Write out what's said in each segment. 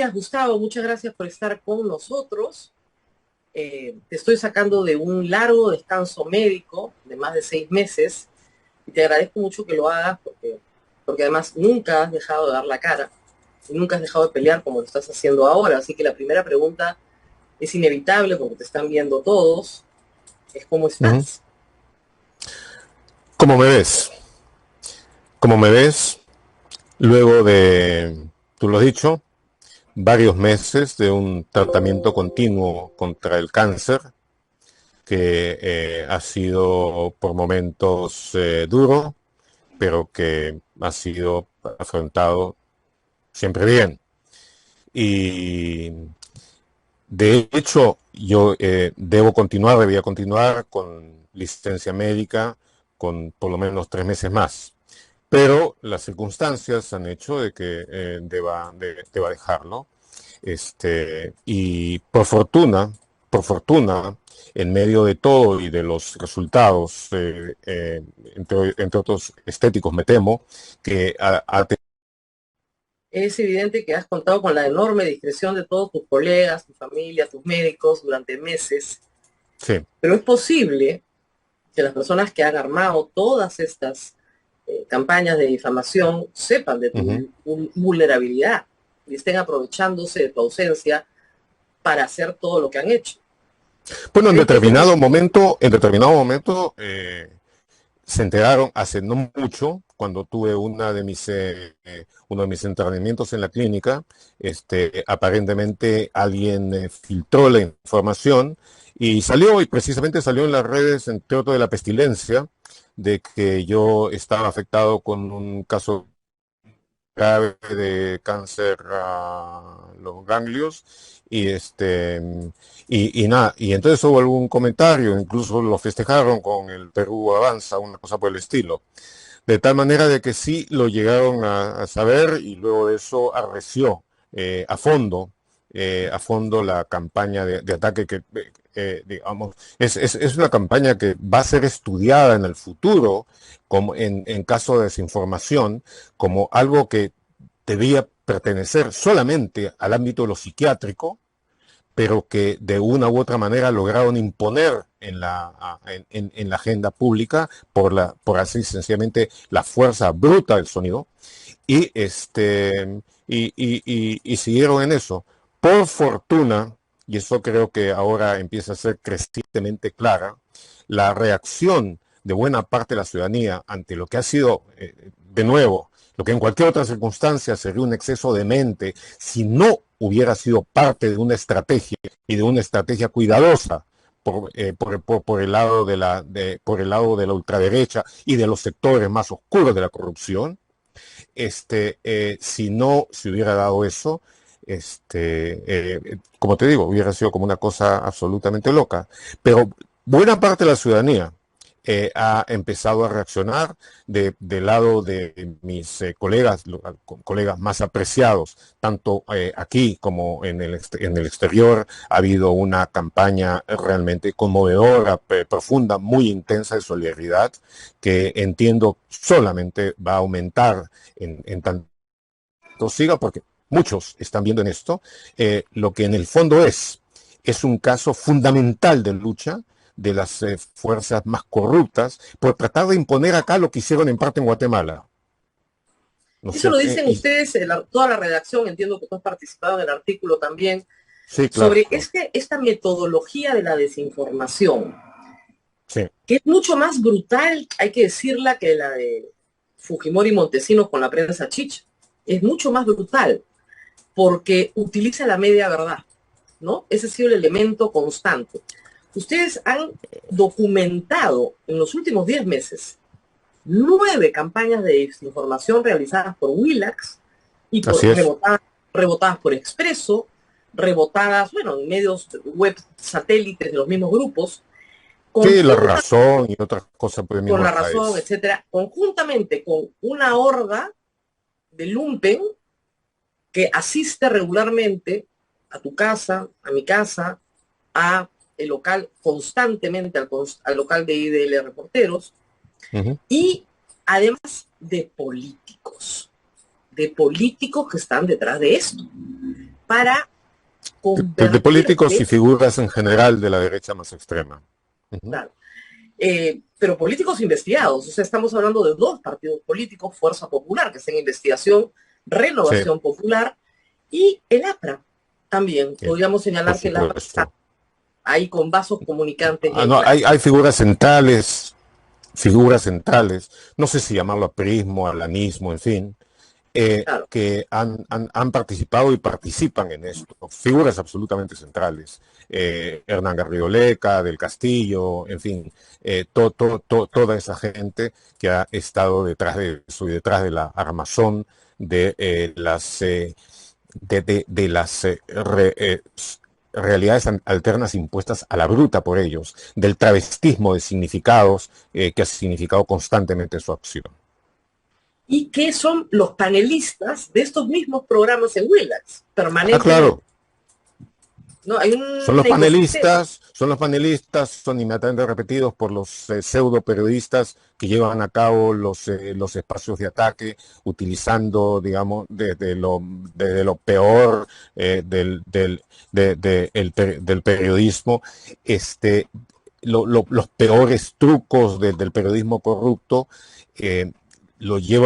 días, Gustavo. Muchas gracias por estar con nosotros. Te estoy sacando de un largo descanso médico de más de 6 meses y te agradezco mucho que lo hagas porque además nunca has dejado de dar la cara y nunca has dejado de pelear como lo estás haciendo ahora. Así que la primera pregunta es inevitable porque te están viendo todos. Es ¿cómo Ujú. estás? ¿Cómo me ves? ¿Cómo me ves? Luego de, tú lo has dicho, varios meses de un tratamiento continuo contra el cáncer, que ha sido por momentos duro, pero que ha sido afrontado siempre bien. Y de hecho, yo debía continuar con licencia médica con por lo menos 3 meses más. Pero las circunstancias han hecho de que deba dejarlo. Y por fortuna, en medio de todo y de los resultados, entre otros estéticos, me temo, que Es evidente que has contado con la enorme discreción de todos tus colegas, tu familia, tus médicos durante meses, sí. pero es posible que las personas que han armado todas estas campañas de difamación sepan de Ujú. tu vulnerabilidad y estén aprovechándose de tu ausencia para hacer todo lo que han hecho. Bueno, Entonces, en determinado momento se enteraron hace no mucho, cuando tuve uno de mis entrenamientos en la clínica. Aparentemente alguien filtró la información y precisamente salió en las redes, entre otro de la pestilencia, de que yo estaba afectado con un caso grave de cáncer a los ganglios y nada, y entonces hubo algún comentario, incluso lo festejaron con el Perú Avanza, una cosa por el estilo, de tal manera de que sí lo llegaron a saber, y luego de eso arreció a fondo la campaña de ataque que, digamos, es una campaña que va a ser estudiada en el futuro, como en caso de desinformación, como algo que debía pertenecer solamente al ámbito de lo psiquiátrico, pero que de una u otra manera lograron imponer en la agenda pública por así sencillamente la fuerza bruta del sonido, y siguieron en eso. Por fortuna, y eso creo que ahora empieza a ser crecientemente clara, la reacción de buena parte de la ciudadanía ante lo que ha sido, de nuevo, lo que en cualquier otra circunstancia sería un exceso de mente, si no hubiera sido parte de una estrategia y de una estrategia cuidadosa por el lado por el lado de la ultraderecha y de los sectores más oscuros de la corrupción. Si no se hubiera dado eso, como te digo, hubiera sido como una cosa absolutamente loca. Pero buena parte de la ciudadanía ha empezado a reaccionar del lado de mis colegas más apreciados, tanto aquí como en el exterior. Ha habido una campaña realmente conmovedora, profunda, muy intensa de solidaridad, que entiendo solamente va a aumentar en tanto siga, porque muchos están viendo en esto lo que en el fondo es un caso fundamental de lucha de las fuerzas más corruptas por tratar de imponer acá lo que hicieron en parte en Guatemala, ¿no es eso lo cierto? dicen ustedes, toda la redacción, entiendo que tú has participado en el artículo también, Sí, claro, sobre esta metodología de la desinformación, sí, que es mucho más brutal, hay que decirla, que la de Fujimori y Montesinos con la prensa chicha. Es mucho más brutal porque utiliza la media verdad, ¿no? Ese ha sido el elemento constante. Ustedes han documentado en los últimos 10 meses 9 campañas de desinformación realizadas por Willax y así es. rebotadas por Expreso, rebotadas, bueno, en medios web satélites de los mismos grupos, Sí, la conjunta razón y otras cosas por el con mismo La Razón, país. etcétera, conjuntamente con una horda de lumpen que asiste regularmente a tu casa, a mi casa, a el local, constantemente al local de IDL Reporteros, Ujú. y además de políticos que están detrás de esto. para De políticos y convertirte, figuras en general de la derecha más extrema. Ujú. claro, pero políticos investigados. O sea, estamos hablando de dos partidos políticos, Fuerza Popular, que está en investigación, Sí, Renovación Popular, y el APRA también. Podríamos por señalar que el APRA está supuesto. ahí con vasos comunicantes Ah, bien no, claros. hay figuras centrales, no sé si llamarlo aprismo, alanismo, en fin, Claro. que han participado y participan en esto. Figuras absolutamente centrales. Hernán Garrido Leca, Del Castillo, en fin, toda esa gente que ha estado detrás de eso y detrás de la armazón de las realidades alternas impuestas a la bruta por ellos, del travestismo de significados que ha significado constantemente su acción. Y que son los panelistas de estos mismos programas en Willax, Ah, permanentemente. claro, ¿No? Hay son un los ecosistema. panelistas, son inmediatamente repetidos por los pseudo periodistas que llevan a cabo los espacios de ataque, utilizando, digamos, desde lo peor del periodismo, este, los peores trucos del periodismo corrupto. eh,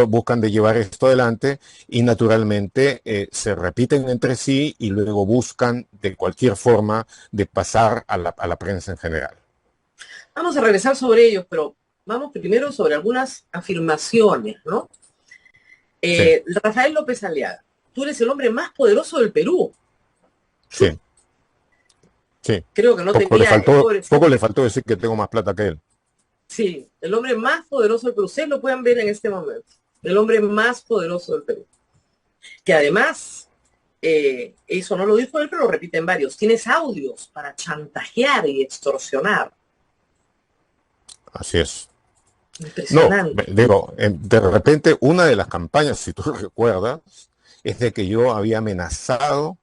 Buscan de llevar esto adelante y naturalmente se repiten entre sí y luego buscan de cualquier forma de pasar a la prensa en general. Vamos a regresar sobre ellos, pero vamos primero sobre algunas afirmaciones, ¿no? Sí, Rafael López Aliaga, tú eres el hombre más poderoso del Perú. sí, sí. Creo que no tenía el Poco le pobrecito. faltó decir que tengo más plata que él. Sí, el hombre más poderoso del Perú. Ustedes lo pueden ver en este momento. El hombre más poderoso del Perú. Que además, eso no lo dijo él, pero lo repiten varios. Tienes audios para chantajear y extorsionar. Así es. No, Impresionante. digo, de repente una de las campañas, si tú recuerdas, es de que yo había amenazado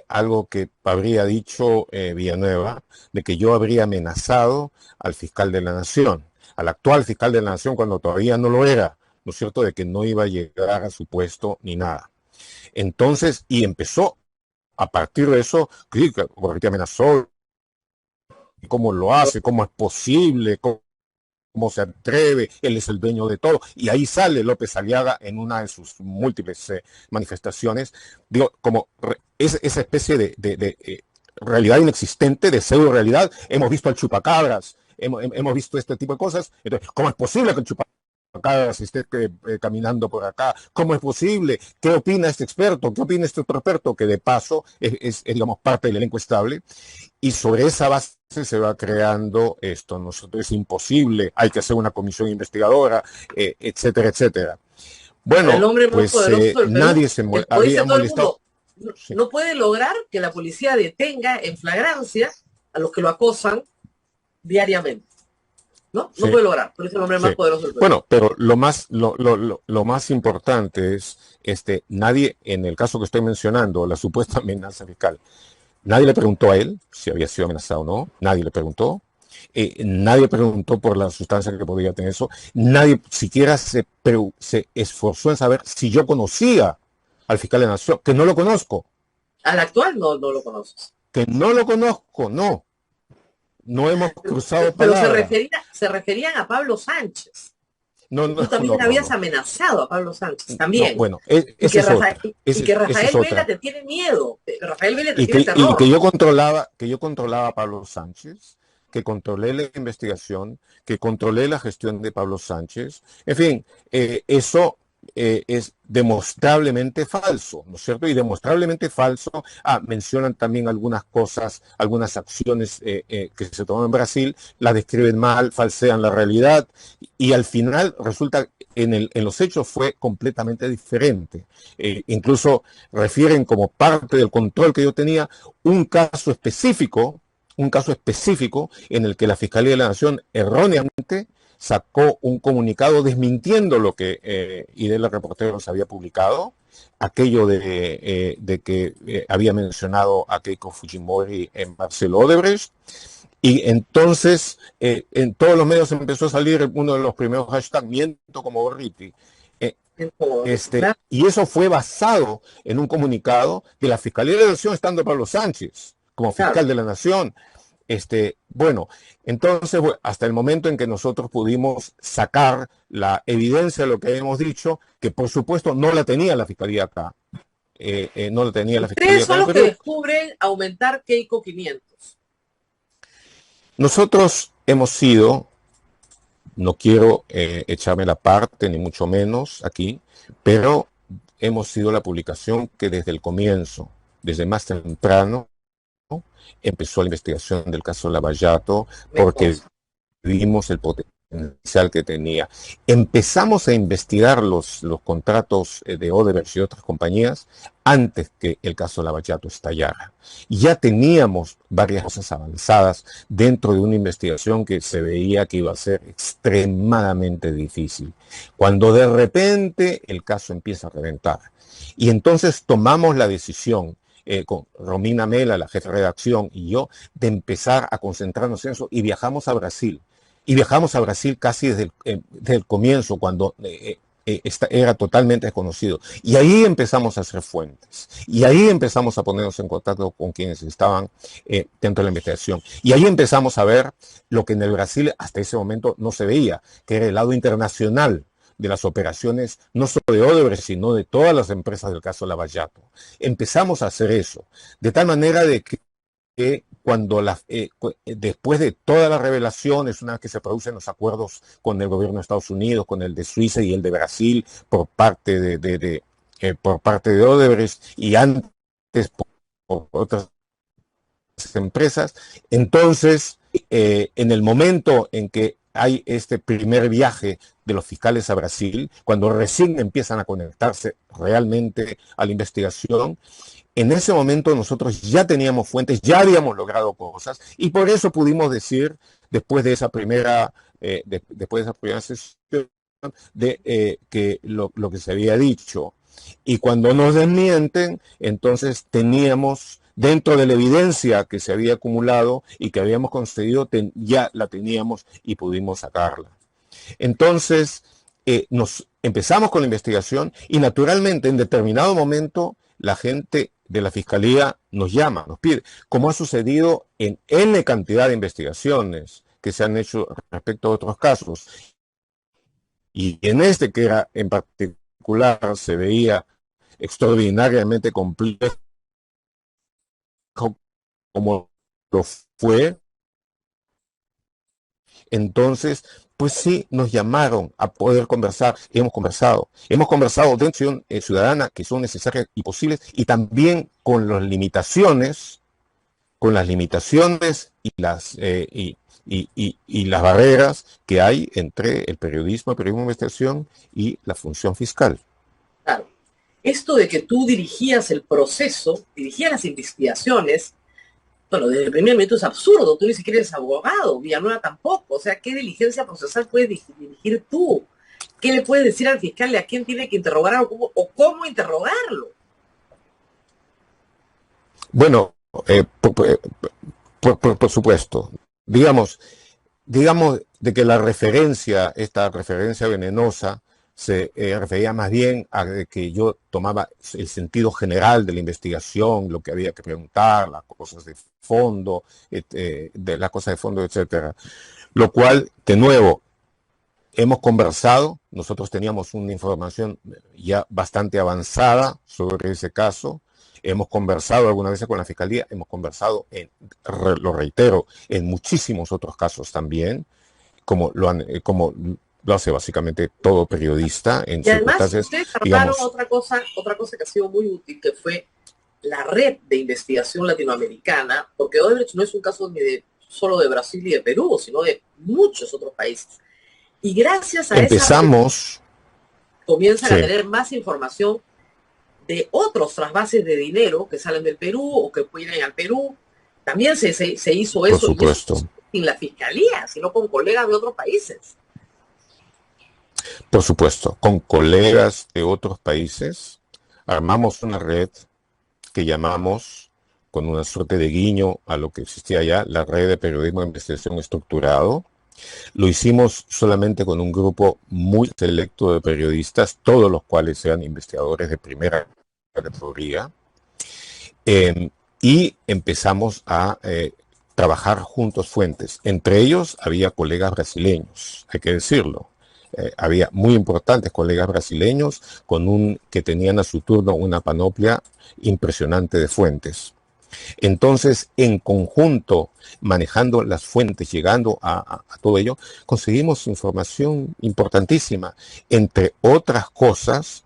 algo que habría dicho Villanueva, de que yo habría amenazado al fiscal de la Nación, al actual fiscal de la Nación cuando todavía no lo era, ¿no es cierto?, de que no iba a llegar a su puesto ni nada. Entonces, y empezó a partir de eso, porque amenazó, cómo lo hace, cómo es posible, cómo se atreve, él es el dueño de todo. Y ahí sale López Aliaga en una de sus múltiples manifestaciones, digo, como esa especie de realidad inexistente, de pseudo realidad. Hemos visto al chupacabras, hemos visto este tipo de cosas. Entonces, ¿cómo es posible que el chupacabras esté caminando por acá? ¿Cómo es posible? ¿Qué opina este experto? ¿Qué opina este otro experto? Que de paso digamos, parte del elenco estable. Y sobre esa base se va creando esto. Nosotros es imposible, hay que hacer una comisión investigadora, etcétera, etcétera. El Bueno, hombre más pues poderoso del Perú, nadie que como dice había todo el molestado. mundo, no, Sí, no puede lograr que la policía detenga en flagrancia a los que lo acosan diariamente. ¿No? No sí, puede lograr, pero es el hombre más sí. poderoso del Perú. Bueno, pero lo más importante es, nadie, en el caso que estoy mencionando, la supuesta amenaza fiscal, nadie le preguntó a él si había sido amenazado o no, nadie le preguntó. Nadie preguntó por la sustancia que podía tener eso. Nadie siquiera se esforzó en saber si yo conocía al fiscal de la Nación, que no lo conozco, Al actual no lo conoces. no. No hemos cruzado Pero palabra. se referían a Pablo Sánchez. No, Y no, tú también no, no, habías no. amenazado a Pablo Sánchez, No, también. bueno, Y esa que, es otra. Esa es Rafael Vela otra. te tiene miedo. Rafael Vela te Y tiene que terror. yo controlaba a Pablo Sánchez, que controlé la investigación, que controlé la gestión de Pablo Sánchez. En fin, eso es demostrablemente falso, ¿no es cierto? Y demostrablemente falso. Mencionan también algunas cosas, algunas acciones que se toman en Brasil, las describen mal, falsean la realidad, y al final resulta, en los hechos fue completamente diferente. Incluso refieren como parte del control que yo tenía un caso específico, un caso específico en el que la Fiscalía de la Nación erróneamente sacó un comunicado desmintiendo lo que Idela Reporteros había publicado, aquello de que había mencionado a Keiko Fujimori en Marcelo Odebrecht. Y entonces en todos los medios empezó a salir uno de los primeros hashtags, miento como Borriti. Claro. Y eso fue basado en un comunicado de la Fiscalía de la Nación, estando Pablo Sánchez como Claro. fiscal de la Nación. Bueno, entonces, hasta el momento en que nosotros pudimos sacar la evidencia de lo que habíamos dicho, que por supuesto no la tenía la Fiscalía acá, no la tenía la Fiscalía Ustedes acá son en el los que Perú. descubren aumentar Keiko 500. Nosotros hemos sido, no quiero echarme la parte, ni mucho menos aquí, pero hemos sido la publicación que desde el comienzo, desde más temprano, empezó la investigación del caso Lavallato, Me porque consta. vimos el potencial que tenía. Empezamos a investigar los contratos de Odebrecht y otras compañías antes que el caso Lavallato estallara. Ya teníamos varias cosas avanzadas dentro de una investigación que se veía que iba a ser extremadamente difícil. Cuando de repente el caso empieza a reventar. Y entonces tomamos la decisión con Romina Mela, la jefa de redacción, y yo, de empezar a concentrarnos en eso, y viajamos a Brasil. Y viajamos a Brasil casi desde el comienzo, cuando era totalmente desconocido. Y ahí empezamos a hacer fuentes. Y ahí empezamos a ponernos en contacto con quienes estaban dentro de la investigación. Y ahí empezamos a ver lo que en el Brasil hasta ese momento no se veía, que era el lado internacional de las operaciones, no solo de Odebrecht, sino de todas las empresas del caso Lavallato. Empezamos a hacer eso, de tal manera de que cuando después de todas las revelaciones, una vez que se producen los acuerdos con el gobierno de Estados Unidos, con el de Suiza y el de Brasil, por parte de Odebrecht, y antes por otras empresas, entonces, en el momento en que hay este primer viaje de los fiscales a Brasil, cuando recién empiezan a conectarse realmente a la investigación, en ese momento nosotros ya teníamos fuentes, ya habíamos logrado cosas, y por eso pudimos decir, después de esa después de esa primera sesión, que lo que se había dicho. Y cuando nos desmienten, entonces teníamos, dentro de la evidencia que se había acumulado y que habíamos conseguido, ya la teníamos y pudimos sacarla. Entonces, nos empezamos con la investigación y naturalmente en determinado momento la gente de la Fiscalía nos llama, nos pide, como ha sucedido en N cantidad de investigaciones que se han hecho respecto a otros casos. Y en este, que era en particular, se veía extraordinariamente complejo como lo fue. Entonces, pues sí, nos llamaron a poder conversar y hemos conversado. Hemos conversado de acción ciudadana que son necesarias y posibles, y también con las limitaciones y las barreras que hay entre el periodismo de investigación y la función fiscal. Claro. Esto de que tú dirigías el proceso, dirigías las investigaciones, bueno, desde el primer momento es absurdo, tú ni siquiera eres abogado, Villanueva tampoco, o sea, ¿qué diligencia procesal puedes dirigir tú? ¿Qué le puedes decir al fiscal de a quién tiene que interrogar o cómo interrogarlo? Bueno, por supuesto, digamos, digamos de que esta referencia venenosa, se refería más bien a que yo tomaba el sentido general de la investigación, lo que había que preguntar, las cosas de fondo, etcétera. Lo cual, de nuevo, hemos conversado, nosotros teníamos una información ya bastante avanzada sobre ese caso, hemos conversado algunas veces con la Fiscalía, hemos conversado, lo reitero, en muchísimos otros casos también, como lo hace básicamente todo periodista en Y además, circunstancias, ustedes armaron digamos. otra cosa que ha sido muy útil, que fue la red de investigación latinoamericana, porque Odebrecht no es un caso ni de solo de Brasil y de Perú, sino de muchos otros países. Y gracias a esa red Empezamos, comienzan a sí, tener más información de otros trasvases de dinero que salen del Perú o que vienen al Perú. También se hizo por eso, y eso supuesto, sin la fiscalía, sino con colegas de otros países. por supuesto, con colegas de otros países, armamos una red que llamamos, con una suerte de guiño a lo que existía ya, la red de periodismo de investigación estructurado, Lo hicimos solamente con un grupo muy selecto de periodistas, todos los cuales eran investigadores de primera categoría, eh, y empezamos a trabajar juntos fuentes. Entre ellos había colegas brasileños, hay que decirlo. Había muy importantes colegas brasileños que tenían a su turno una panoplia impresionante de fuentes. Entonces, en conjunto, manejando las fuentes, llegando a todo ello, conseguimos información importantísima. Entre otras cosas,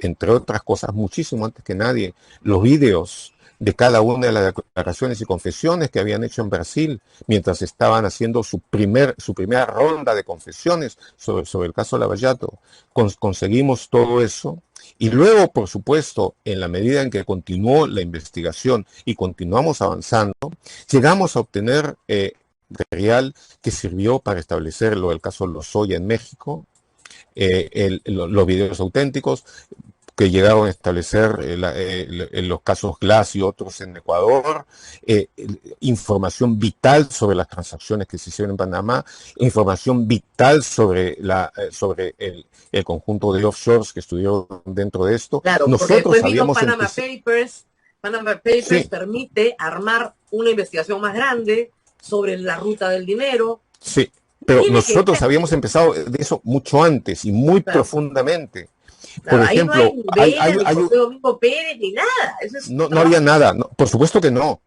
muchísimo antes que nadie, los videos de cada una de las declaraciones y confesiones que habían hecho en Brasil mientras estaban haciendo su primera ronda de confesiones sobre el caso Lava Jato. Conseguimos todo eso. Y luego, por supuesto, en la medida en que continuó la investigación y continuamos avanzando, llegamos a obtener material que sirvió para establecer lo del caso Lozoya en México, los videos auténticos que llegaron a establecer los casos Glass y otros en Ecuador, información vital sobre las transacciones que se hicieron en Panamá, información vital sobre el conjunto de offshores que estuvieron dentro de esto. Claro, porque después vino Panama Papers. Panama Papers sí permite armar una investigación más grande sobre la ruta del dinero. Sí, pero nosotros habíamos empezado de eso mucho antes y muy profundamente. Claro, por ejemplo, ahí no hay José Domingo Pérez ni nada. Eso es no había nada. No, por supuesto que no.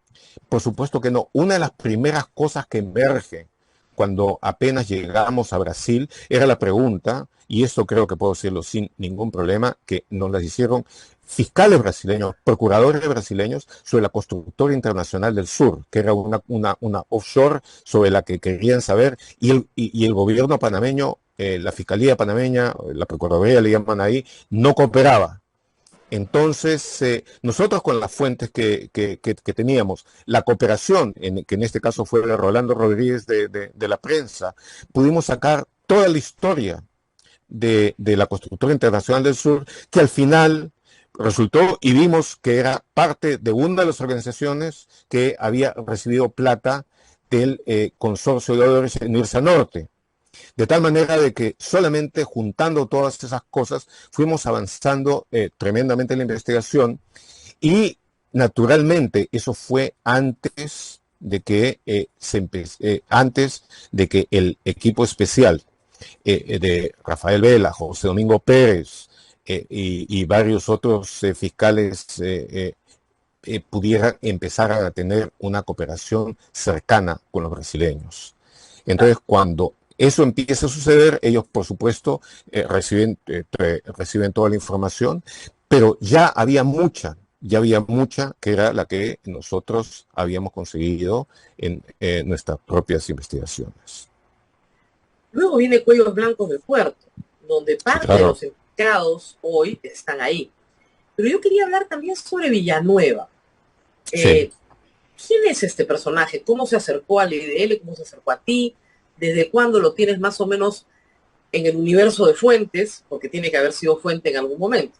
Por supuesto que no. Una de las primeras cosas que emerge cuando apenas llegamos a Brasil era la pregunta, y esto creo que puedo decirlo sin ningún problema, que nos las hicieron fiscales brasileños, procuradores brasileños, sobre la Constructora Internacional del Sur, que era una offshore sobre la que querían saber, y el gobierno panameño, la Fiscalía panameña, la Procuraduría le llaman ahí, no cooperaba. Entonces, nosotros con las fuentes que teníamos, la cooperación, que en este caso fue de Rolando Rodríguez de la prensa, pudimos sacar toda la historia de la Constructora Internacional del Sur, que al final resultó y vimos que era parte de una de las organizaciones que había recibido plata del consorcio de Odebrecht en Irsa Norte. De tal manera de que solamente juntando todas esas cosas fuimos avanzando tremendamente en la investigación, y naturalmente eso fue antes de que antes de que el equipo especial de Rafael Vela, José Domingo Pérez y varios otros fiscales pudieran empezar a tener una cooperación cercana con los brasileños. Entonces, cuando eso empieza a suceder, ellos, por supuesto, reciben toda la información, pero ya había mucha que era la que nosotros habíamos conseguido en nuestras propias investigaciones. Luego viene Cuellos Blancos de Puerto, donde parte de los implicados hoy están ahí. Pero yo quería hablar también sobre Villanueva. Sí. ¿Quién es este personaje? ¿Cómo se acercó al IDL? ¿Cómo se acercó a ti? ¿Desde cuándo lo tienes más o menos en el universo de fuentes? Porque tiene que haber sido fuente en algún momento.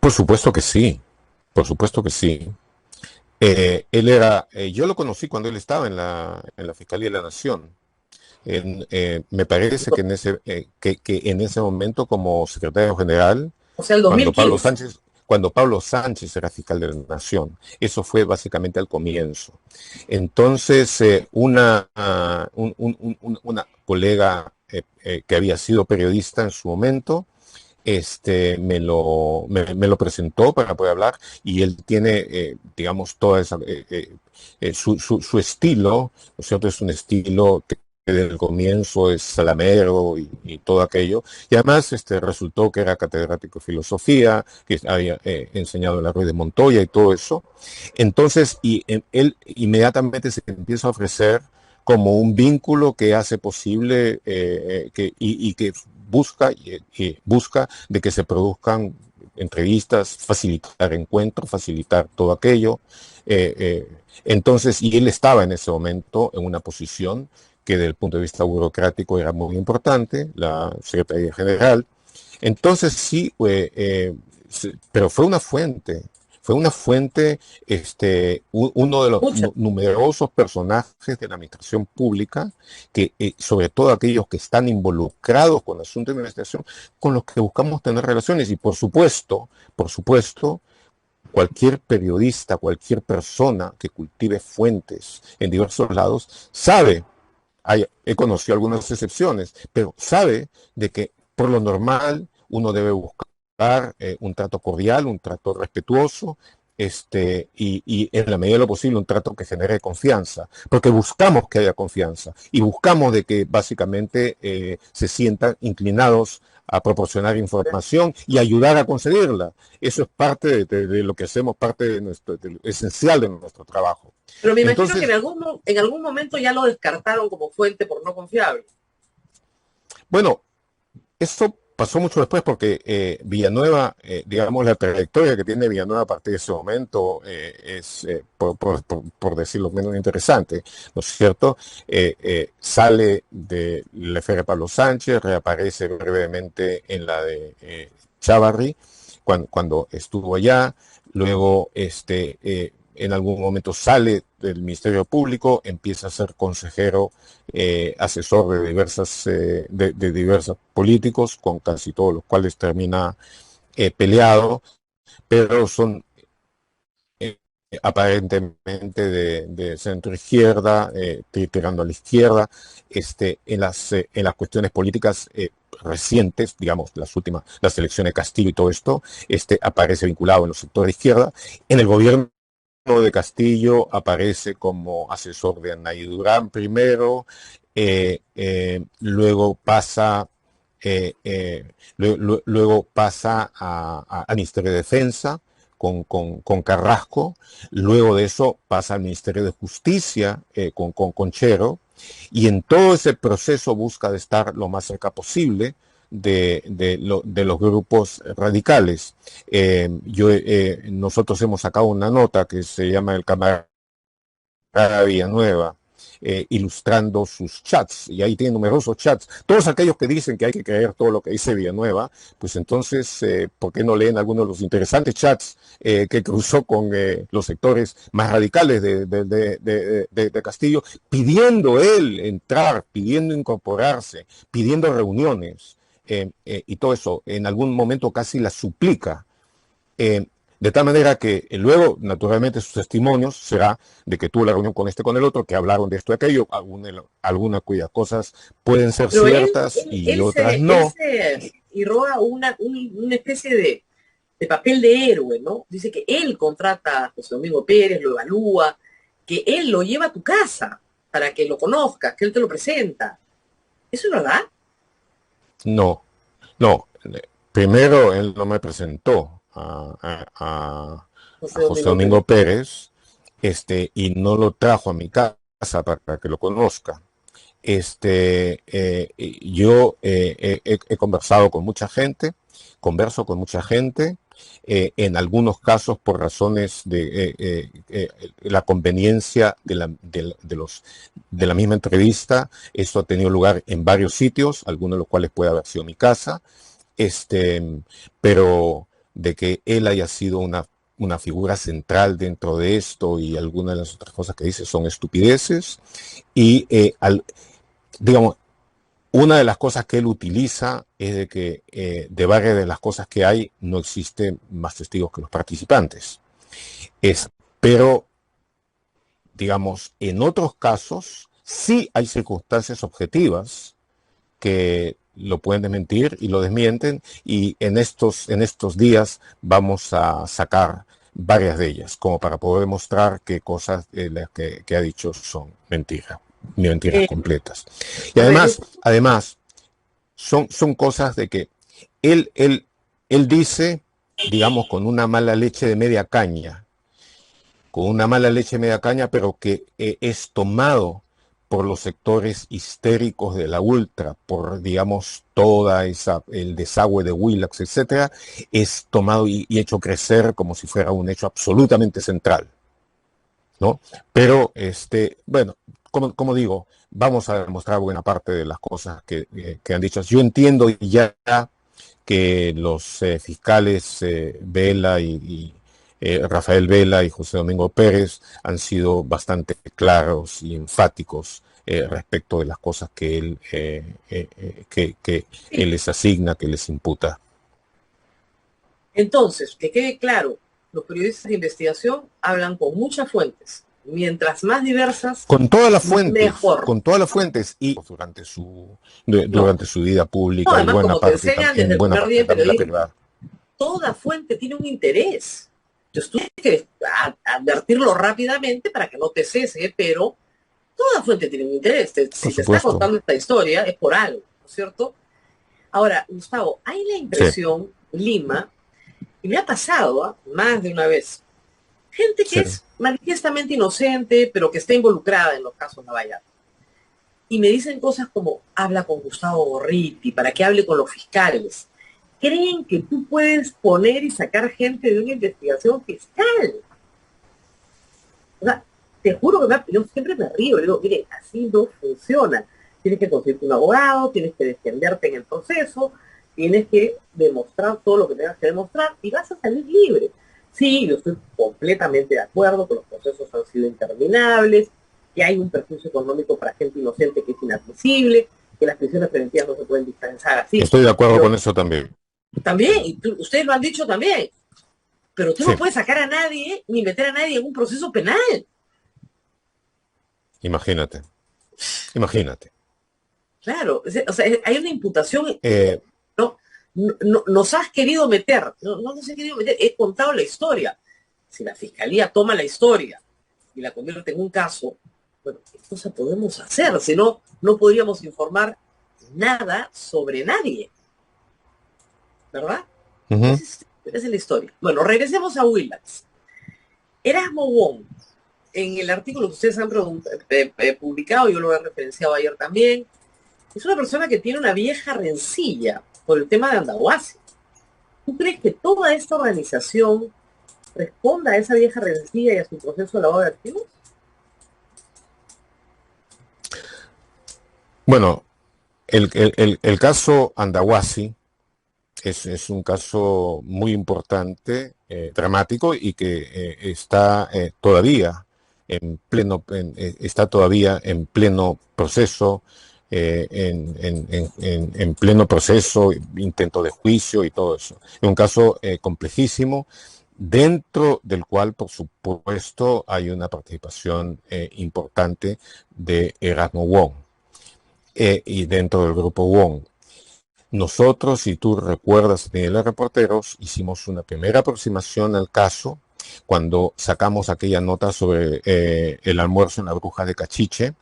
Por supuesto que sí. Por supuesto que sí. Él era, yo lo conocí cuando él estaba en la Fiscalía de la Nación. Me parece que en ese momento, como secretario general, o sea, el 2015. Cuando Pablo Sánchez era fiscal de la Nación. Eso fue básicamente al comienzo. Entonces, una colega que había sido periodista en su momento, me lo presentó para poder hablar, y él tiene, digamos, toda esa, su estilo, ¿no es cierto? Es un estilo que desde el comienzo es salamero y todo aquello, y además resultó que era catedrático de filosofía, que había enseñado en la Ruiz de Montoya y todo eso. Entonces, él inmediatamente se empieza a ofrecer como un vínculo que hace posible que busca de que se produzcan entrevistas, facilitar encuentros, facilitar todo aquello. Entonces, y él estaba en ese momento en una posición que desde el punto de vista burocrático era muy importante, la Secretaría General. Entonces sí, pero fue una fuente fue una fuente, uno de los Mucho. numerosos personajes de la administración pública, que sobre todo aquellos que están involucrados con asuntos de administración, con los que buscamos tener relaciones. Y por supuesto, cualquier periodista, cualquier persona que cultive fuentes en diversos lados, sabe, he conocido algunas excepciones, pero sabe de que por lo normal uno debe buscar un trato cordial, un trato respetuoso, y en la medida de lo posible un trato que genere confianza, porque buscamos que haya confianza y buscamos de que básicamente se sientan inclinados a proporcionar información y ayudar a conseguirla. Eso es parte de lo que hacemos, parte de lo esencial de nuestro trabajo. Pero me imagino que Entonces, en algún momento ya lo descartaron como fuente por no confiable. bueno, eso pasó mucho después porque Villanueva, digamos, la trayectoria que tiene Villanueva a partir de ese momento es, por decirlo menos interesante, ¿no es cierto? Sale de la esfera de Pablo Sánchez, reaparece brevemente en la de Chávarri, cuando estuvo allá, luego en algún momento sale del Ministerio Público, empieza a ser consejero, asesor de diversos políticos, con casi todos los cuales termina peleado, pero son aparentemente de centro izquierda, tirando a la izquierda, en las cuestiones políticas recientes, digamos, las elecciones de Castillo y todo esto, aparece vinculado en los sectores de izquierda. En el gobierno de Castillo aparece como asesor de Anaí Durán primero, luego pasa luego pasa al Ministerio de Defensa con Carrasco, luego de eso pasa al Ministerio de Justicia con Chero, y en todo ese proceso busca de estar lo más cerca posible de los grupos radicales. Nosotros hemos sacado una nota que se llama El Camarada Villanueva, ilustrando sus chats, y ahí tiene numerosos chats. Todos aquellos que dicen que hay que creer todo lo que dice Villanueva, pues entonces, ¿por qué no leen algunos de los interesantes chats que cruzó con los sectores más radicales de Castillo, pidiendo él entrar, pidiendo incorporarse, pidiendo reuniones, y todo eso, en algún momento casi la suplica? Eh, de tal manera que luego, naturalmente, sus testimonios será de que tuvo la reunión con con el otro, que hablaron de esto y aquello, algunas cuyas cosas pueden ser Pero ciertas y otras él no. se irroga una especie de papel de héroe, ¿no? Dice que él contrata a José Domingo Pérez, lo evalúa, que él lo lleva a tu casa para que lo conozcas, que él te lo presenta. ¿Eso es verdad? No, no. Primero, él no me presentó José a José Domingo Pérez. Domingo Pérez, y no lo trajo a mi casa para que lo conozca. Yo he conversado con mucha gente, converso con mucha gente, en algunos casos por razones de la conveniencia de la misma entrevista. Esto ha tenido lugar en varios sitios, algunos de los cuales puede haber sido mi casa, pero de que él haya sido una figura central dentro de esto y algunas de las otras cosas que dice son estupideces. Y digamos, una de las cosas que él utiliza es de que de varias de las cosas que hay no existen más testigos que los participantes. Pero, digamos, en otros casos sí hay circunstancias objetivas que lo pueden desmentir y lo desmienten, y en estos días vamos a sacar varias de ellas, como para poder demostrar qué cosas las que ha dicho son mentiras, mentiras Eh, completas. Y a ver, además son cosas de que él dice, digamos, con una mala leche de media caña, pero que es tomado por los sectores histéricos de la ultra, por, digamos, el desagüe de Willax, etcétera, es tomado y hecho crecer como si fuera un hecho absolutamente central, ¿no? Pero, bueno, como digo, vamos a demostrar buena parte de las cosas que han dicho. Yo entiendo ya que los fiscales Vela Rafael Vela y José Domingo Pérez han sido bastante claros y enfáticos respecto de las cosas que que él les asigna, que les imputa. Entonces, que quede claro, los periodistas de investigación hablan con muchas fuentes. Mientras más diversas, mejor. Con todas las fuentes y No, durante su vida no, pública y además, como te enseñan desde en el buena primer día parte en también la periodismo, privada. toda fuente tiene un interés. Entonces tú tienes que advertirlo rápidamente para que no te cese, pero toda fuente tiene un interés. Por Si te está supuesto. contando esta historia, es por algo, ¿no es cierto? Ahora, Gustavo, hay la Sí, impresión, Lima, y me ha pasado más de una vez, gente que sí. es manifiestamente inocente, pero que está involucrada en los casos Lavallato. Y me dicen cosas como, habla con Gustavo Gorriti, para que hable con los fiscales. Creen que tú puedes poner y sacar gente de una investigación fiscal. O sea, te juro que yo siempre me río, digo, mire, así no funciona. Tienes que conseguirte un abogado, tienes que defenderte en el proceso, tienes que demostrar todo lo que tengas que demostrar y vas a salir libre. Sí, yo estoy completamente de acuerdo que los procesos han sido interminables, que hay un perjuicio económico para gente inocente que es inadmisible, que las prisiones preventivas no se pueden dispensar así, Estoy de acuerdo pero con eso también. también, y ustedes lo han dicho también, pero tú Sí, no puedes sacar a nadie ni meter a nadie en un proceso penal. imagínate, imagínate. Claro, o sea, hay una imputación, Eh, no, no, nos has querido meter, no nos he querido meter, he contado la historia. Si la fiscalía toma la historia y la convierte en un caso, bueno, ¿qué cosa podemos hacer? Si no, no podríamos informar nada sobre nadie, ¿verdad? ujú. Esa es la historia. Bueno, regresemos a Willax. Erasmo Wong, en el artículo que ustedes han publicado, yo lo he referenciado ayer también, es una persona que tiene una vieja rencilla por el tema de Andahuasi. ¿Tú crees que toda esta organización responda a esa vieja rencilla y a su proceso de lavado de activos? Bueno, el caso Andahuasi es un caso muy importante, dramático y que está todavía está todavía en pleno proceso, en pleno proceso, intento de juicio y todo eso. Es un caso complejísimo, dentro del cual, por supuesto, hay una participación importante de Erasmo Wong y dentro del grupo Wong. Nosotros, si tú recuerdas, en los reporteros, hicimos una primera aproximación al caso cuando sacamos aquella nota sobre el almuerzo en la Bruja de Cachiche,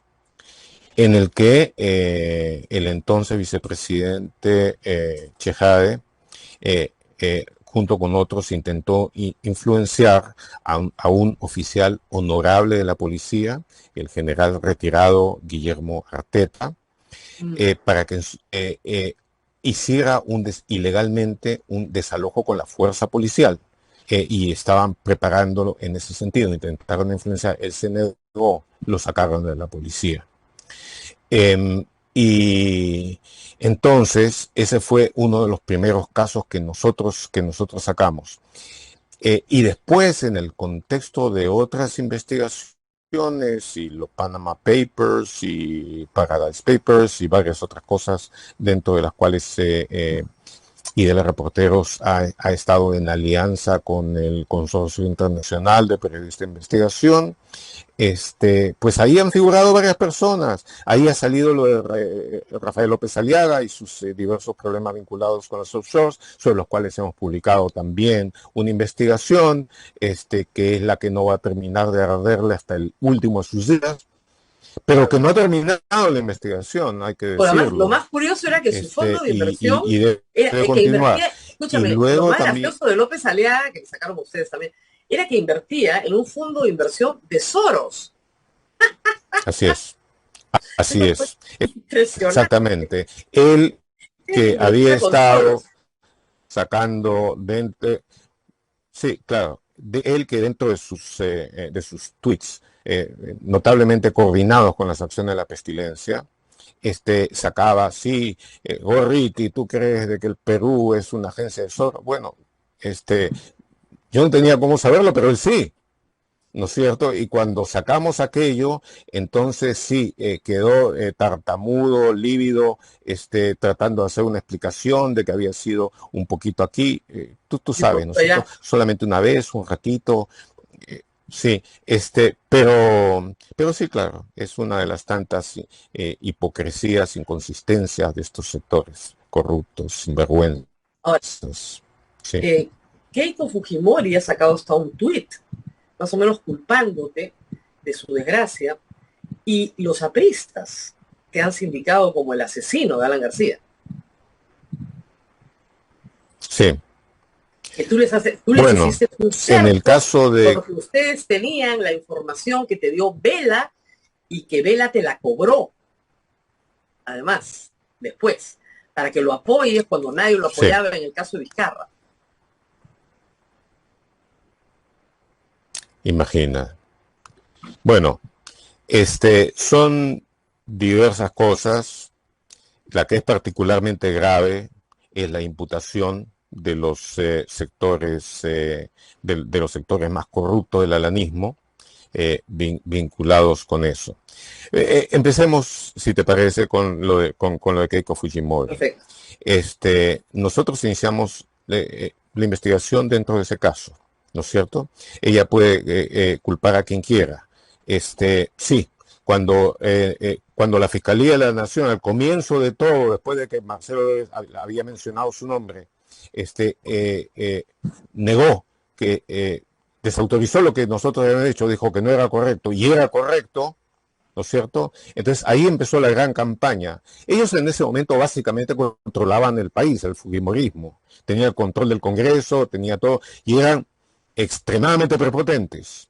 en el que el entonces vicepresidente Chejade, junto con otros, intentó influenciar a un oficial honorable de la policía, el general retirado Guillermo Arteta, para que hiciera ilegalmente un desalojo con la fuerza policial. Y estaban preparándolo en ese sentido, intentaron influenciar, él se negó, lo sacaron de la policía. Y entonces ese fue uno de los primeros casos que nosotros sacamos. Y después, en el contexto de otras investigaciones y los Panama Papers y Paradise Papers y varias otras cosas dentro de las cuales y de los reporteros ha estado en alianza con el Consorcio Internacional de Periodistas de Investigación. Pues ahí han figurado varias personas. Ahí ha salido lo de Rafael López Aliaga y sus diversos problemas vinculados con los offshores, sobre los cuales hemos publicado también una investigación, que es la que no va a terminar de arderle hasta el último de sus días, pero que no ha terminado la investigación, hay que Bueno, además, lo decirlo. más curioso era que su fondo de inversión Y debe era el que continuar. invertía, Y escúchame, lo luego más también, gracioso de López Aliaga, que sacaron ustedes también, era que invertía en un fondo de inversión de Soros. así es, así Eso fue es, impresionante. exactamente. Él Era que que había invertía con estado Soros. sacando dentro, sí, claro, de él que dentro de sus tweets, notablemente coordinados con las acciones de la pestilencia, sacaba, sí, Gorriti, ¿tú crees de que el Perú es una agencia de Soros? Bueno, este, Yo no tenía cómo saberlo, pero él sí, ¿no es cierto? Y cuando sacamos aquello, entonces sí, quedó tartamudo, lívido, tratando de hacer una explicación de que había sido un poquito aquí. Tú Y por sabes, ¿no es cierto? allá. Solamente una vez, un ratito. Sí, pero sí, claro, es una de las tantas hipocresías, inconsistencias de estos sectores corruptos, sinvergüenzas. Ahora, Sí, eh, Keiko Fujimori ha sacado hasta un tuit, más o menos culpándote de su desgracia, y los apristas te han sindicado como el asesino de Alan García. sí. Que tú les Bueno, hiciste un en el cerco caso de, porque ustedes tenían la información que te dio Vela y que Vela te la cobró, además, después, para que lo apoyes cuando nadie lo sí, apoyaba en el caso de Vizcarra. imagina. Bueno, son diversas cosas. La que es particularmente grave es la imputación de los sectores de los sectores más corruptos del alanismo vinculados con eso. Empecemos, si te parece, con lo de Keiko Fujimori. Perfecto. Nosotros iniciamos la investigación dentro de ese caso, ¿no es cierto? Ella puede culpar a quien quiera. Sí, cuando la Fiscalía de la Nación, al comienzo de todo, después de que Marcelo había mencionado su nombre, negó que desautorizó lo que nosotros habíamos hecho, dijo que no era correcto y era correcto, ¿no es cierto? Entonces ahí empezó la gran campaña. Ellos en ese momento básicamente controlaban el país, el fujimorismo. Tenía el control del Congreso, tenía todo, y eran extremadamente prepotentes.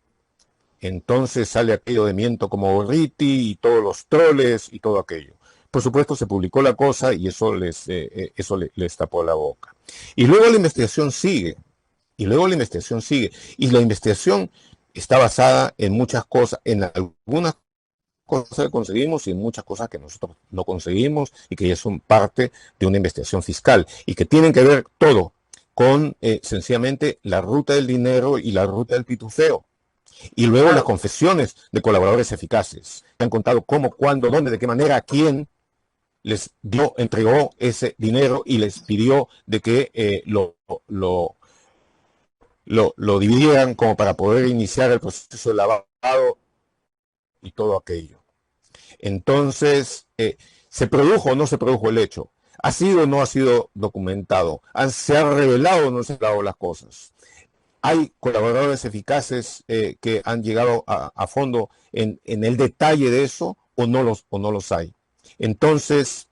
Entonces sale aquello de Miento como Borriti y todos los troles y todo aquello. Por supuesto se publicó la cosa y eso les tapó la boca. Y luego la investigación sigue, y luego la investigación sigue, y la investigación está basada en muchas cosas, en algunas cosas que conseguimos y en muchas cosas que nosotros no conseguimos y que ya son parte de una investigación fiscal y que tienen que ver todo con sencillamente la ruta del dinero y la ruta del pitufeo. Y luego las Claro. confesiones de colaboradores eficaces. Que han contado cómo, cuándo, dónde, de qué manera, a quién les dio, entregó ese dinero y les pidió de que lo dividieran como para poder iniciar el proceso de lavado y todo aquello. Entonces, ¿se produjo o no se produjo el hecho? ¿Ha sido o no ha sido documentado? ¿Se han revelado o no se han revelado las cosas? Hay colaboradores eficaces que han llegado a fondo en el detalle de eso o no los hay. Entonces,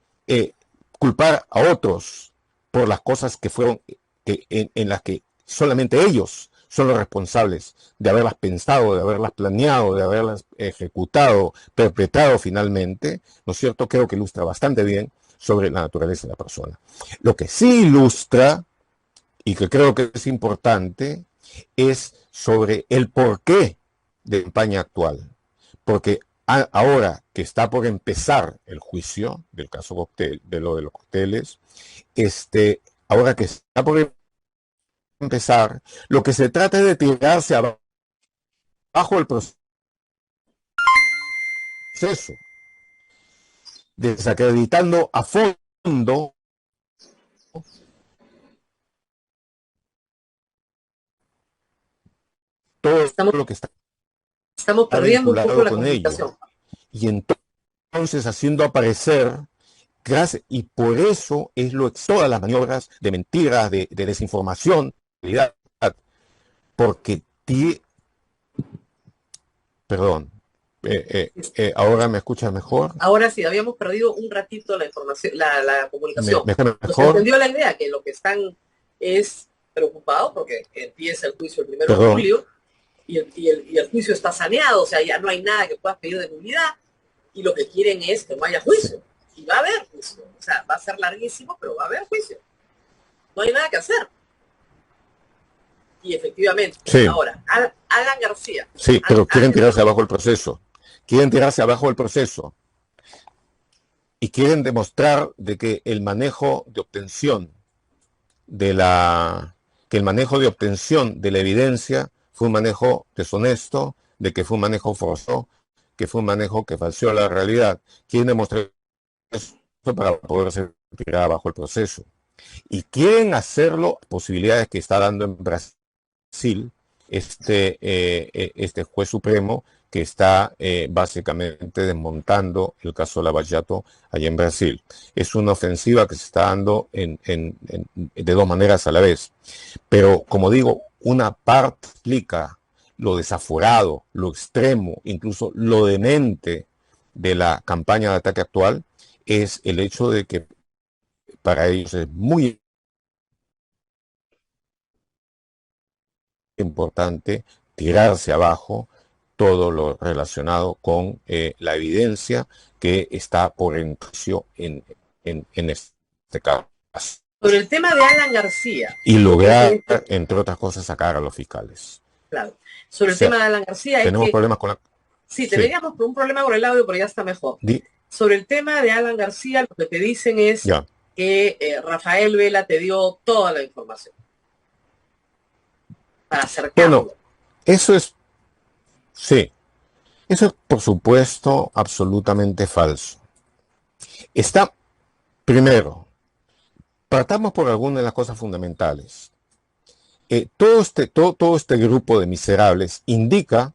culpar a otros por las cosas que fueron, en las que solamente ellos son los responsables de haberlas pensado, de haberlas planeado, de haberlas ejecutado, perpetrado finalmente, ¿no es cierto? Creo que ilustra bastante bien sobre la naturaleza de la persona. Lo que sí ilustra, y que creo que es importante, es sobre el porqué de la campaña actual. Porque ahora que está por empezar el juicio del caso cóctel, de lo de los cócteles, ahora que está por empezar, lo que se trata es de tirarse abajo el proceso, desacreditando a fondo todo Estamos, lo que está estamos perdiendo un poco vinculado la con ello. comunicación. Y entonces haciendo aparecer y por eso es todas las maniobras de mentiras, de desinformación, porque perdón, ahora me escuchas mejor, Ahora sí, habíamos perdido un ratito la información, la comunicación. me escuchas Nos mejor, entendió la idea que lo que están es preocupados porque empieza el juicio el 1 de perdón, julio y el juicio está saneado, o sea, ya no hay nada que puedas pedir de nulidad y lo que quieren es que no haya sí, juicio. Y va a haber juicio, o sea, va a ser larguísimo, pero va a haber juicio. No hay nada que hacer. Y efectivamente, sí, ahora, Alan García, sí, pero quieren tirarse perdón, abajo el proceso, quieren tirarse abajo el proceso y quieren demostrar de que el manejo de obtención de la que el manejo de obtención de la evidencia fue un manejo deshonesto, de que fue un manejo forzoso, que fue un manejo que falseó la realidad. Quieren demostrar eso para poder ser tirada bajo el proceso. Y quieren hacerlo, posibilidades que está dando en Brasil este juez supremo que está básicamente desmontando el caso Lava Jato allá en Brasil. Es una ofensiva que se está dando de dos maneras a la vez. Pero, como digo, una parte explica lo desaforado, lo extremo, incluso lo demente de la campaña de ataque actual, es el hecho de que para ellos es muy importante tirarse abajo todo lo relacionado con la evidencia que está por inicio en este caso. Sobre el tema de Alan García. Y lograr, entre otras cosas, sacar a los fiscales. Claro. Sobre el tema de Alan García tenemos es que... problemas con la... Sí, teníamos un problema con el audio, pero ya está mejor. Sobre el tema de Alan García, lo que te dicen es que Rafael Vela te dio toda la información para acercarlo. Bueno, eso es... Sí. Eso es, por supuesto, absolutamente falso. Está, primero, partamos por algunas de las cosas fundamentales. Todo este grupo de miserables indica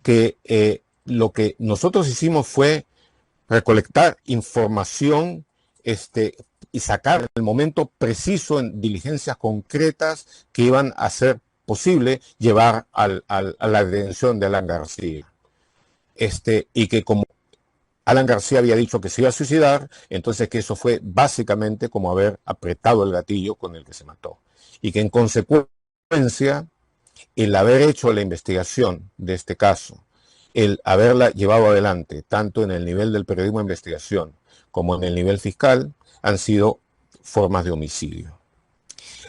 que lo que nosotros hicimos fue recolectar información y sacar en el momento preciso en diligencias concretas que iban a hacer posible llevar a la detención de Alan García. Y que como Alan García había dicho que se iba a suicidar, entonces que eso fue básicamente como haber apretado el gatillo con el que se mató. Y que en consecuencia, el haber hecho la investigación de este caso, el haberla llevado adelante, tanto en el nivel del periodismo de investigación como en el nivel fiscal, han sido formas de homicidio.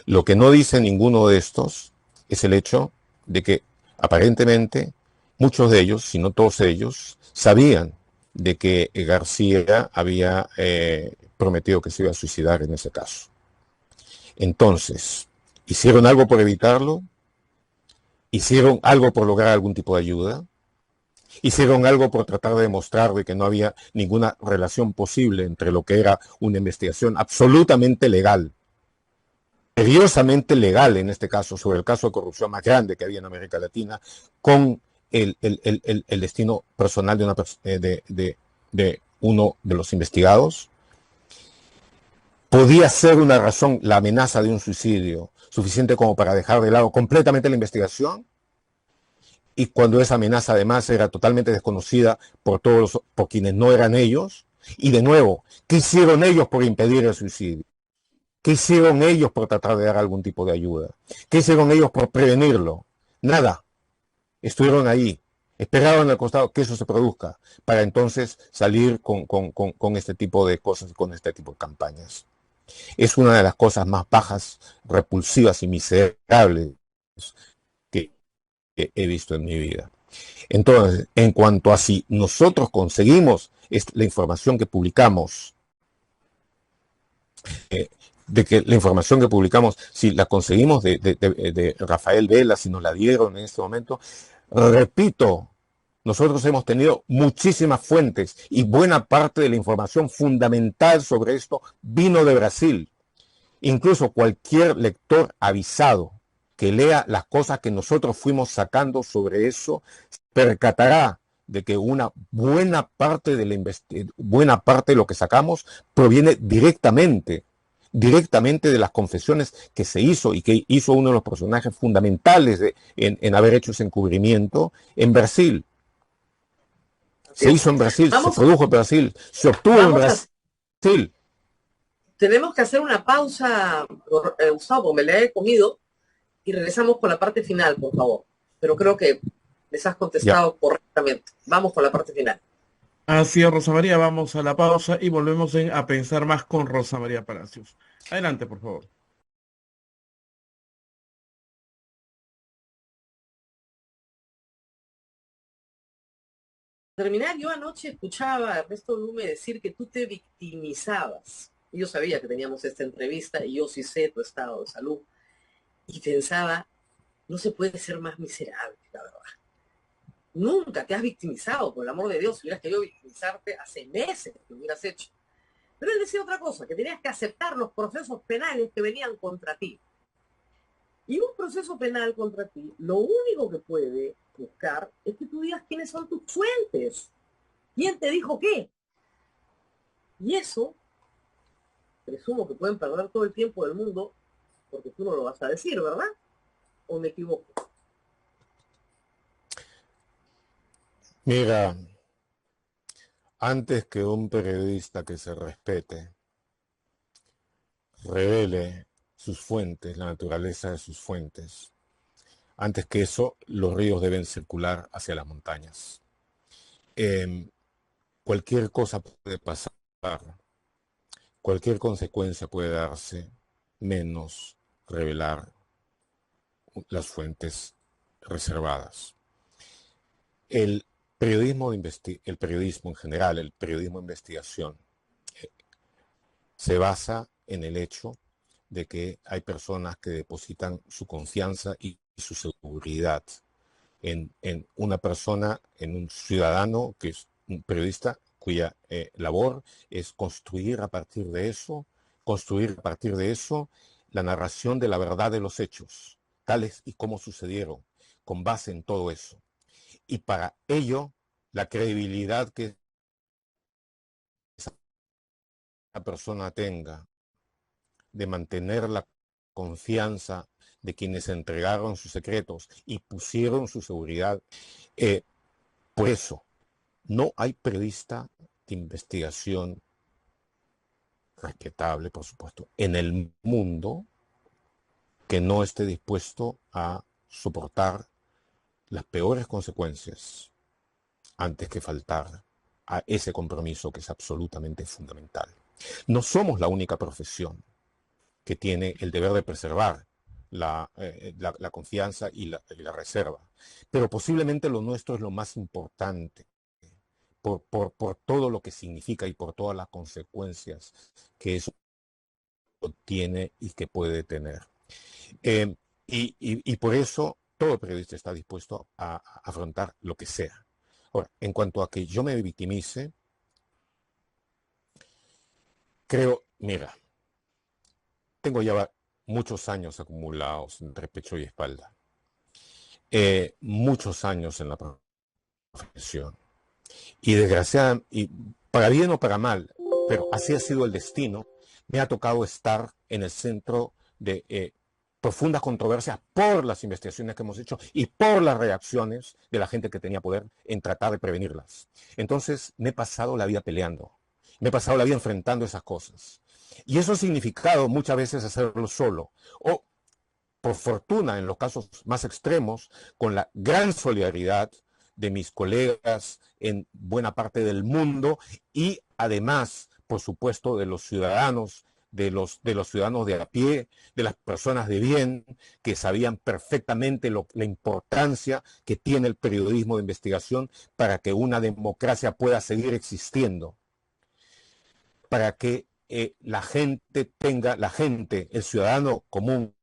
Lo que no dice ninguno de estos es el hecho de que aparentemente muchos de ellos, si no todos ellos, sabían de que García había prometido que se iba a suicidar en ese caso. Entonces, ¿hicieron algo por evitarlo? ¿Hicieron algo por lograr algún tipo de ayuda? ¿Hicieron algo por tratar de demostrar de que no había ninguna relación posible entre lo que era una investigación absolutamente legal, seriosamente legal en este caso, sobre el caso de corrupción más grande que había en América Latina, con el destino personal de uno de los investigados? ¿Podía ser una razón la amenaza de un suicidio suficiente como para dejar de lado completamente la investigación? Y cuando esa amenaza además era totalmente desconocida por por quienes no eran ellos. Y de nuevo, ¿qué hicieron ellos por impedir el suicidio? ¿Qué hicieron ellos por tratar de dar algún tipo de ayuda? ¿Qué hicieron ellos por prevenirlo? Nada. Estuvieron ahí, esperaron al costado que eso se produzca, para entonces salir con este tipo de cosas, con este tipo de campañas. Es una de las cosas más bajas, repulsivas y miserables que he visto en mi vida. Entonces, en cuanto a si nosotros conseguimos la información que publicamos, de que la información que publicamos, si la conseguimos de Rafael Vela, si nos la dieron en este momento, repito, nosotros hemos tenido muchísimas fuentes y buena parte de la información fundamental sobre esto vino de Brasil. Incluso cualquier lector avisado que lea las cosas que nosotros fuimos sacando sobre eso, percatará de que una buena parte de lo que sacamos proviene directamente de las confesiones que se hizo y que hizo uno de los personajes fundamentales en haber hecho ese encubrimiento en Brasil. Se hizo en Brasil, se produjo en Brasil, se obtuvo en Brasil. Tenemos que hacer una pausa, Gustavo, porque me la he comido, y regresamos con la parte final, por favor. Pero creo que les has contestado correctamente. Vamos con la parte final. Así es, Rosa María, vamos a la pausa y volvemos a pensar más con Rosa María Palacios. Adelante, por favor. Terminar, yo anoche escuchaba a Ernesto Blume decir que tú te victimizabas. Yo sabía que teníamos esta entrevista y yo sí sé tu estado de salud. Y pensaba, no se puede ser más miserable, la verdad. Nunca te has victimizado, por el amor de Dios, si hubieras querido victimizarte hace meses que lo hubieras hecho. Pero él decía otra cosa, que tenías que aceptar los procesos penales que venían contra ti. Y un proceso penal contra ti, lo único que puede buscar es que tú digas quiénes son tus fuentes. ¿Quién te dijo qué? Y eso, presumo que pueden perder todo el tiempo del mundo, porque tú no lo vas a decir, ¿verdad? ¿O me equivoco? Mira, antes que un periodista que se respete revele sus fuentes, la naturaleza de sus fuentes, antes que eso, los ríos deben circular hacia las montañas. Eh, Cualquier cosa puede pasar, cualquier consecuencia puede darse, menos revelar las fuentes reservadas. El el periodismo en general, el periodismo de investigación, se basa en el hecho de que hay personas que depositan su confianza y su seguridad en una persona, en un ciudadano que es un periodista cuya labor es construir a partir de eso la narración de la verdad de los hechos, tales y como sucedieron, con base en todo eso. Y para ello, la credibilidad que esa persona tenga de mantener la confianza de quienes entregaron sus secretos y pusieron su seguridad, eh, por eso no hay periodista de investigación respetable, por supuesto, en el mundo que no esté dispuesto a soportar las peores consecuencias antes que faltar a ese compromiso que es absolutamente fundamental. No somos la única profesión que tiene el deber de preservar la confianza y la reserva, pero posiblemente lo nuestro es lo más importante por todo lo que significa y por todas las consecuencias que eso tiene y que puede tener. Eh, y por eso todo periodista está dispuesto a afrontar lo que sea. Ahora, en cuanto a que yo me victimice, creo, mira, tengo ya muchos años acumulados entre pecho y espalda, muchos años en la profesión. Y desgraciadamente, y para bien o para mal, pero así ha sido el destino, me ha tocado estar en el centro de profundas controversias por las investigaciones que hemos hecho y por las reacciones de la gente que tenía poder en tratar de prevenirlas. Entonces me he pasado la vida peleando, me he pasado la vida enfrentando esas cosas. Y eso ha significado muchas veces hacerlo solo, o por fortuna en los casos más extremos, con la gran solidaridad de mis colegas en buena parte del mundo y además, por supuesto, de los ciudadanos, de los ciudadanos de a pie, de las personas de bien, que sabían perfectamente la importancia que tiene el periodismo de investigación para que una democracia pueda seguir existiendo, para que el ciudadano común,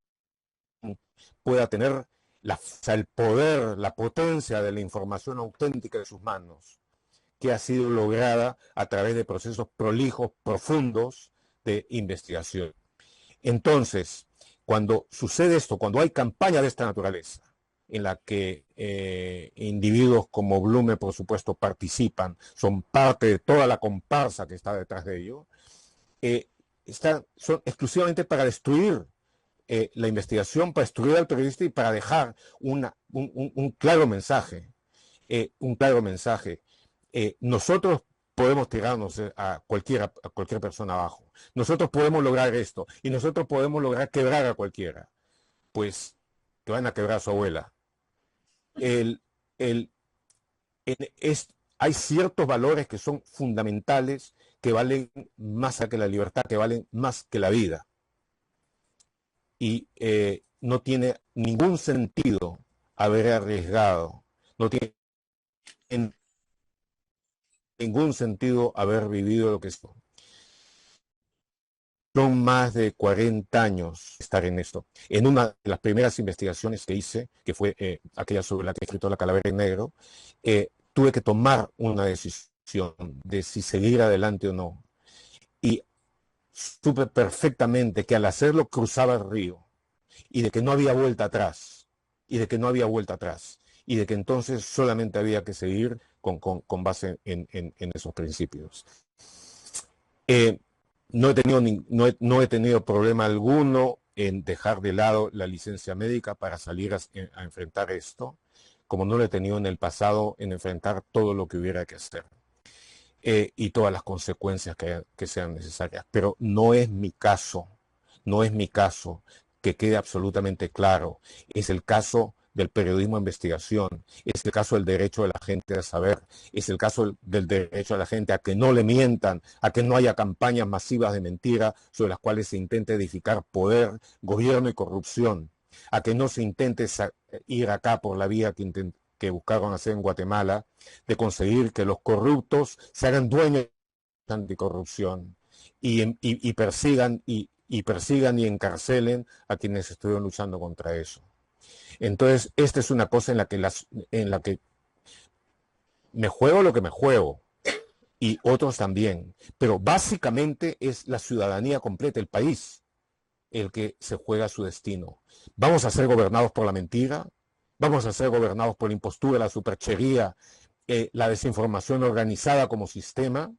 pueda tener el poder, la potencia de la información auténtica de sus manos, que ha sido lograda a través de procesos prolijos, profundos de investigación. Entonces, cuando sucede esto, cuando hay campaña de esta naturaleza, en la que individuos como Blume, por supuesto, participan, son parte de toda la comparsa que está detrás de ello, eh, son exclusivamente para destruir la investigación, para destruir al periodista y para dejar un claro mensaje, un claro mensaje. Nosotros podemos tirarnos a cualquier persona abajo. Nosotros podemos lograr esto y nosotros podemos lograr quebrar a cualquiera. Pues que van a quebrar a su abuela. El, el, Hay ciertos valores que son fundamentales, que valen más que la libertad, que valen más que la vida. Y no tiene ningún sentido haber arriesgado, no tiene ningún sentido haber vivido lo que es. Son más de 40 años estar en esto. En una de las primeras investigaciones que hice, que fue aquella sobre la que he escrito La Calavera en Negro, tuve que tomar una decisión de si seguir adelante o no. Y supe perfectamente que al hacerlo cruzaba el río y de que no había vuelta atrás, y de que no había vuelta atrás, y de que entonces solamente había que seguir con base en esos principios. No no he tenido problema alguno en dejar de lado la licencia médica para salir a enfrentar esto, como no lo he tenido en el pasado en enfrentar todo lo que hubiera que hacer. Y todas las consecuencias que sean necesarias. Pero no es mi caso, no es mi caso, que quede absolutamente claro. Es el caso del periodismo de investigación, es el caso del derecho de la gente a saber, es el caso del derecho de la gente a que no le mientan, a que no haya campañas masivas de mentira sobre las cuales se intente edificar poder, gobierno y corrupción, a que no se intente ir acá por la vía que buscaron hacer en Guatemala, de conseguir que los corruptos se hagan dueños de la anticorrupción y persigan y encarcelen a quienes estuvieron luchando contra eso. Entonces, esta es una cosa en la que me juego lo que me juego, y otros también, pero básicamente es la ciudadanía completa, el país, el que se juega su destino. Vamos a ser gobernados por la mentira, vamos a ser gobernados por la impostura, la superchería, la desinformación organizada como sistema,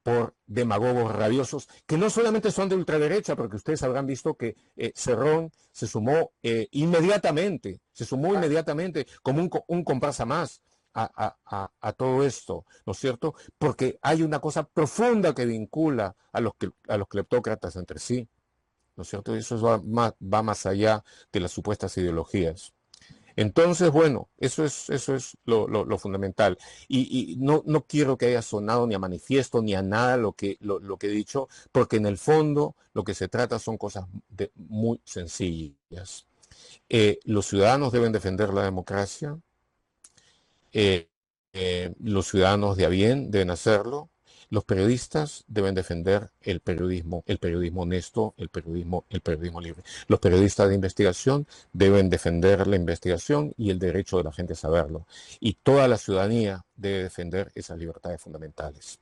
por demagogos rabiosos, que no solamente son de ultraderecha, porque ustedes habrán visto que Cerrón se sumó inmediatamente, como un comparsa más a todo esto, ¿no es cierto? Porque hay una cosa profunda que vincula a los cleptócratas entre sí, ¿no es cierto? Y eso va más allá de las supuestas ideologías. Entonces, bueno, eso es lo fundamental. Y no quiero que haya sonado ni a manifiesto ni a nada lo que he dicho, porque en el fondo lo que se trata son cosas muy sencillas. Los ciudadanos deben defender la democracia, los ciudadanos de a bien deben hacerlo. Los periodistas deben defender el periodismo honesto, el periodismo libre. Los periodistas de investigación deben defender la investigación y el derecho de la gente a saberlo. Y toda la ciudadanía debe defender esas libertades fundamentales.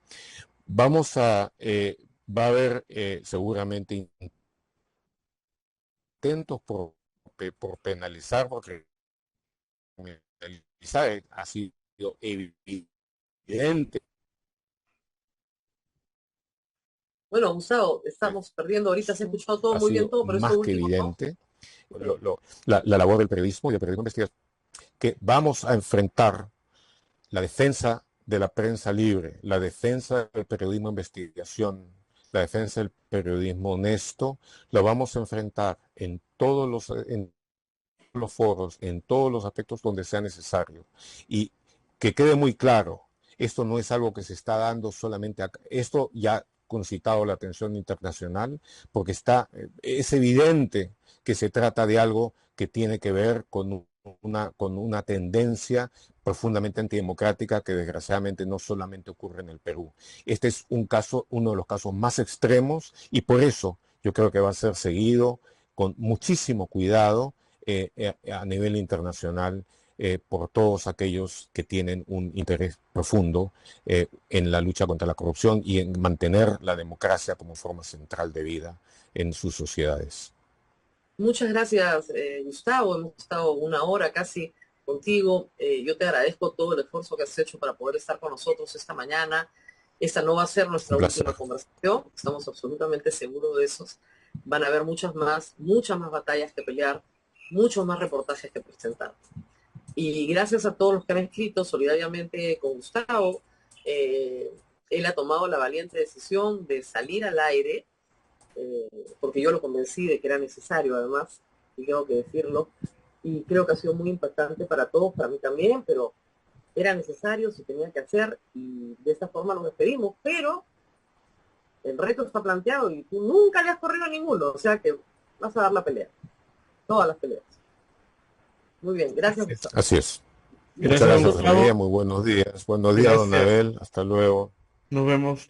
Va a haber seguramente intentos por penalizar, porque penalizar ha sido evidente. Bueno, Gustavo, estamos perdiendo ahorita, se ha escuchado todo Ha muy bien, sido todo, pero esto más que último, ¿no? evidente la labor del periodismo y del periodismo de investigación, que vamos a enfrentar la defensa de la prensa libre, la defensa del periodismo de investigación, la defensa del periodismo honesto, lo vamos a enfrentar en todos los foros, en todos los aspectos donde sea necesario. Y que quede muy claro, esto no es algo que se está dando solamente acá. Esto ya ha concitado la atención internacional, porque es evidente que se trata de algo que tiene que ver con una tendencia profundamente antidemocrática que desgraciadamente no solamente ocurre en el Perú. Este es uno de los casos más extremos, y por eso yo creo que va a ser seguido con muchísimo cuidado a nivel internacional por todos aquellos que tienen un interés profundo en la lucha contra la corrupción y en mantener la democracia como forma central de vida en sus sociedades. Muchas gracias, Gustavo. Hemos estado una hora casi contigo. Yo te agradezco todo el esfuerzo que has hecho para poder estar con nosotros esta mañana. Esta no va a ser nuestra Un placer. última conversación. Estamos absolutamente seguros de eso. Van a haber muchas más batallas que pelear, muchos más reportajes que presentar. Y gracias a todos los que han escrito solidariamente con Gustavo. Él ha tomado la valiente decisión de salir al aire, porque yo lo convencí de que era necesario, además, y tengo que decirlo, y creo que ha sido muy impactante para todos, para mí también, pero era necesario, se tenía que hacer, y de esta forma nos despedimos, pero el reto está planteado y tú nunca le has corrido a ninguno, o sea que vas a dar la pelea, todas las peleas. Muy bien, gracias. Así es. Gracias, Muchas gracias, Gustavo. María. Muy buenos días. Buenos días, don Gracias. Abel. Hasta luego. Nos vemos.